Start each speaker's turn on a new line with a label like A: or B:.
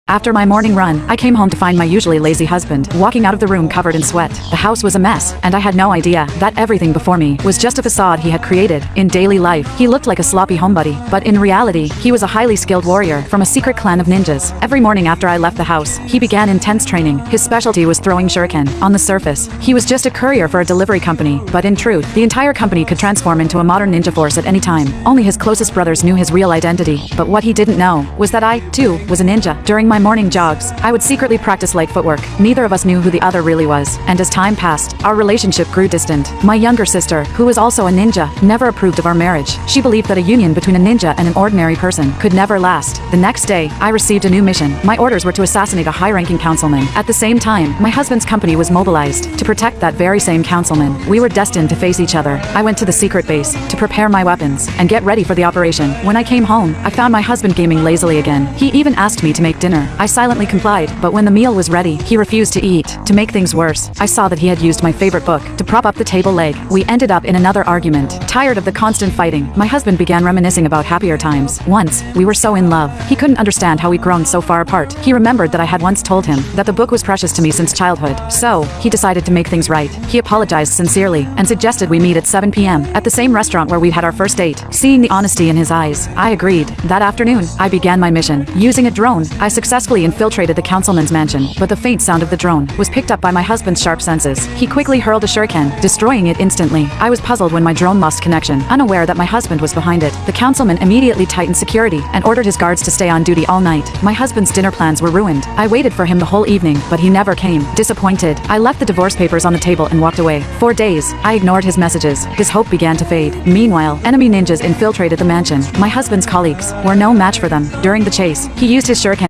A: After my morning run, I came home to find my usually lazy husband walking out of the room covered in sweat. The house was a mess, and I had no idea that everything before me was just a facade he had created. In daily life, he looked like a sloppy homebody, but in reality, he was a highly skilled warrior from a secret clan of ninjas. Every morning after I left the house, he began intense training. His specialty was throwing shuriken. On the surface, he was just a courier for a delivery company, but in truth, the entire company could transform into a modern ninja force at any time. Only his closest brothers knew his real identity, but what he didn't know was that I, too, was a ninja. During my morning jogs, I would secretly practice light footwork. Neither of us knew who the other really was, and as time passed, our relationship grew distant. My younger sister, who was also a ninja, never approved of our marriage. She believed that a union between a ninja and an ordinary person could never last. The next day, I received a new mission. My orders were to assassinate a high-ranking councilman. At the same time, my husband's company was mobilized to protect that very same councilman. We were destined to face each other. I went to the secret base to prepare my weapons and get ready for the operation. When I came home, I found my husband gaming lazily again. He even asked me to make dinner. I silently complied, but when the meal was ready, he refused to eat. To make things worse, I saw that he had used my favorite book to prop up the table leg. We ended up in another argument. Tired of the constant fighting, my husband began reminiscing about happier times. Once, we were so in love. He couldn't understand how we'd grown so far apart. He remembered that I had once told him that the book was precious to me since childhood. So, he decided to make things right. He apologized sincerely and suggested we meet at 7 p.m. at the same restaurant where we'd had our first date. Seeing the honesty in his eyes, I agreed. That afternoon, I began my mission. Using a drone, I successfully infiltrated the councilman's mansion, but the faint sound of the drone was picked up by my husband's sharp senses. He quickly hurled a shuriken, destroying it instantly. I was puzzled when my drone lost connection, unaware that my husband was behind it. The councilman immediately tightened security and ordered his guards to stay on duty all night. My husband's dinner plans were ruined. I waited for him the whole evening, but he never came. Disappointed, I left the divorce papers on the table and walked away. For days, I ignored his messages. His hope began to fade. Meanwhile, enemy ninjas infiltrated the mansion. My husband's colleagues were no match for them. During the chase, he used his shuriken